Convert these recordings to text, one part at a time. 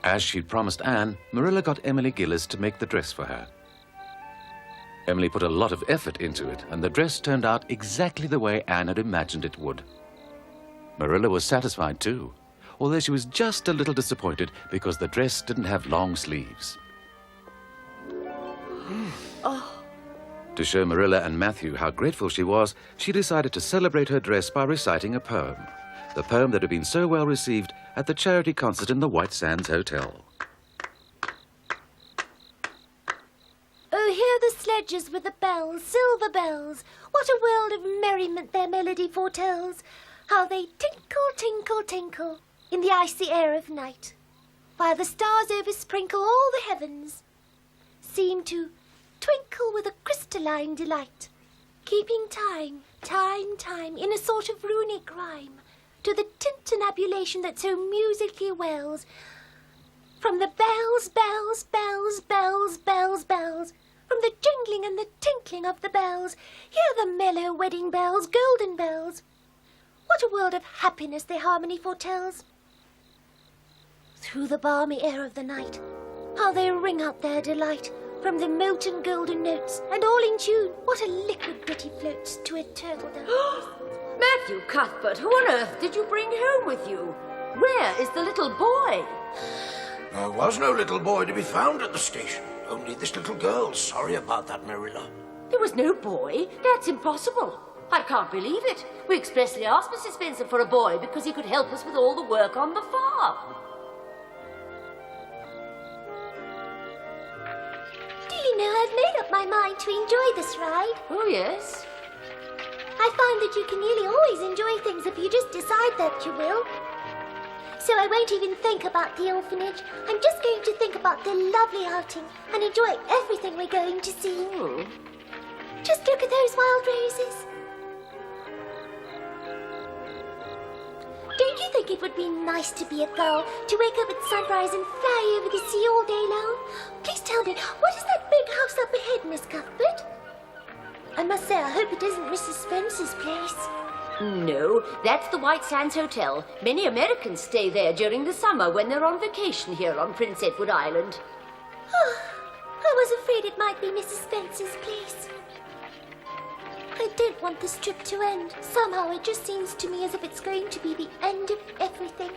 As she'd promised Anne, Marilla got Emily Gillis to make the dress for her. Emily put a lot of effort into it, and the dress turned out exactly the way Anne had imagined it would. Marilla was satisfied too, although she was just a little disappointed because the dress didn't have long sleeves. To show Marilla and Matthew how grateful she was, she decided to celebrate her dress by reciting a poem. The poem that had been so well received at the charity concert in the White Sands Hotel. Oh, hear the sledges with the bells, silver bells. What a world of merriment their melody foretells. How they tinkle, tinkle, tinkle in the icy air of night, while the stars oversprinkle all the heavens, seem to twinkle with a crystalline delight, keeping time, time, time, in a sort of runic rhyme, to the tintinnabulation that so musically wells from the bells, bells, bells, bells, bells, bells, from the jingling and the tinkling of the bells. Hear the mellow wedding bells, golden bells. What a world of happiness their harmony foretells. Through the balmy air of the night, how they ring out their delight, from the molten golden notes, and all in tune. What a liquid Betty floats to a turtle dove. Matthew Cuthbert, who on earth did you bring home with you? Where is the little boy? There was no little boy to be found at the station. Only this little girl. Sorry about that, Marilla. There was no boy? That's impossible. I can't believe it. We expressly asked Mr. Spencer for a boy because he could help us with all the work on the farm. Do you know, I've made up my mind to enjoy this ride. Oh, yes? I find that you can nearly always enjoy things if you just decide that you will. So I won't even think about the orphanage. I'm just going to think about the lovely outing and enjoy everything we're going to see. Oh. Just look at those wild roses. Don't you think it would be nice to be a girl, to wake up at sunrise and fly over the sea all day long? Please tell me, what is that big house up ahead, Miss Cuthbert? I must say, I hope it isn't Mrs. Spencer's place. No, that's the White Sands Hotel. Many Americans stay there during the summer when they're on vacation here on Prince Edward Island. Oh, I was afraid it might be Mrs. Spencer's place. I don't want this trip to end. Somehow it just seems to me as if it's going to be the end of everything.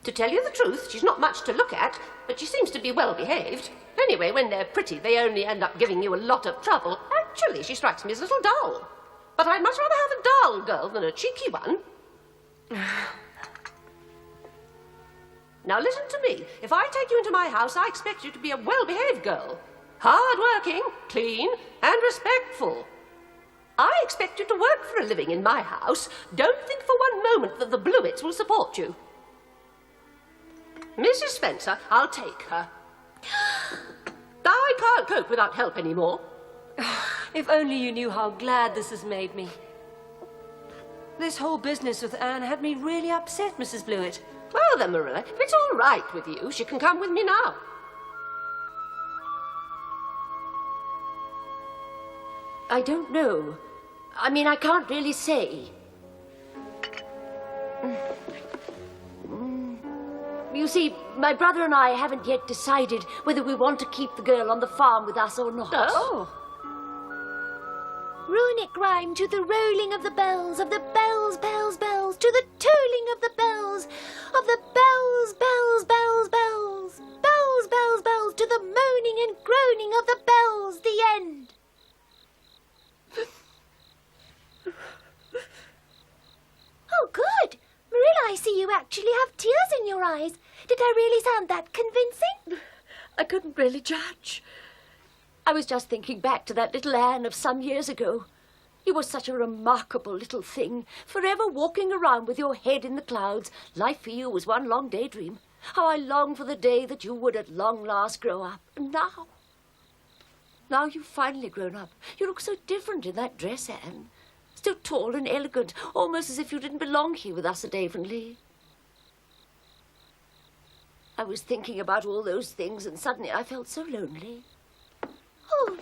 To tell you the truth, she's not much to look at, but she seems to be well behaved. Anyway, when they're pretty, they only end up giving you a lot of trouble. Actually, she strikes me as a little dull. But I'd much rather have a dull girl than a cheeky one. Now listen to me. If I take you into my house, I expect you to be a well-behaved girl. Hard-working, clean, and respectful. I expect you to work for a living in my house. Don't think for one moment that the Blewitts will support you. Mrs. Spencer, I'll take her. I can't cope without help anymore. If only you knew how glad this has made me. This whole business with Anne had me really upset, Mrs. Blewett. Well then, Marilla, if it's all right with you, she can come with me now. I don't know. I mean, I can't really say. You see, my brother and I haven't yet decided whether we want to keep the girl on the farm with us or not. Oh. Runic rhyme to the rolling of the bells, bells, bells, to the tolling of the bells, bells, bells, bells, bells, bells, bells, bells, to the moaning and groaning of the bells, the end. Oh, good. Marilla, I see you actually have tears in your eyes. Did I really sound that convincing? I couldn't really judge. I was just thinking back to that little Anne of some years ago. You were such a remarkable little thing, forever walking around with your head in the clouds. Life for you was one long daydream. How I long for the day that you would at long last grow up. And now you've finally grown up. You look so different in that dress, Anne. So tall and elegant, almost as if you didn't belong here with us at Avonlea. I was thinking about all those things, and suddenly I felt so lonely. Oh,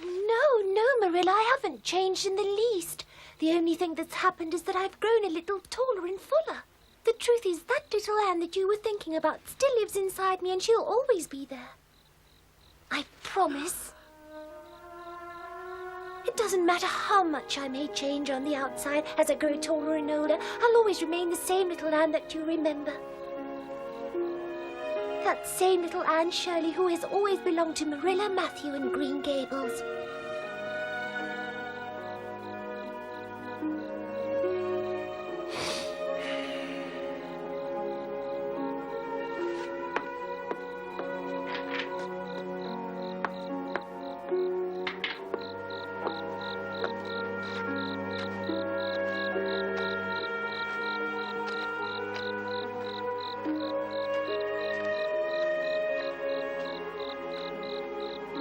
no, Marilla, I haven't changed in the least. The only thing that's happened is that I've grown a little taller and fuller. The truth is, that little Anne that you were thinking about still lives inside me, and she'll always be there. I promise. It doesn't matter how much I may change on the outside as I grow taller and older, I'll always remain the same little Anne that you remember. That same little Anne Shirley who has always belonged to Marilla, Matthew, and Green Gables.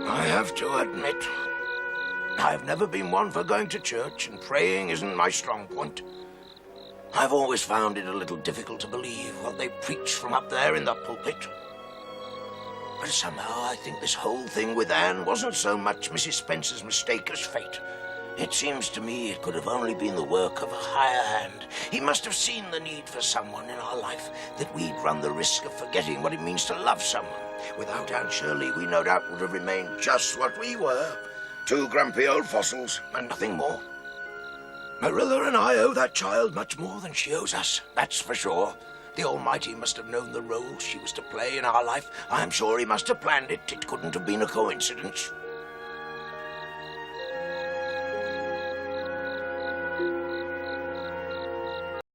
I have to admit, I've never been one for going to church, and praying isn't my strong point. I've always found it a little difficult to believe what they preach from up there in the pulpit. But somehow I think this whole thing with Anne wasn't so much Mrs. Spencer's mistake as fate. It seems to me it could have only been the work of a higher hand. He must have seen the need for someone in our life, that we'd run the risk of forgetting what it means to love someone. Without Anne Shirley, we no doubt would have remained just what we were. Two grumpy old fossils, and nothing more. Marilla and I owe that child much more than she owes us, that's for sure. The Almighty must have known the role she was to play in our life. I'm sure he must have planned it. It couldn't have been a coincidence.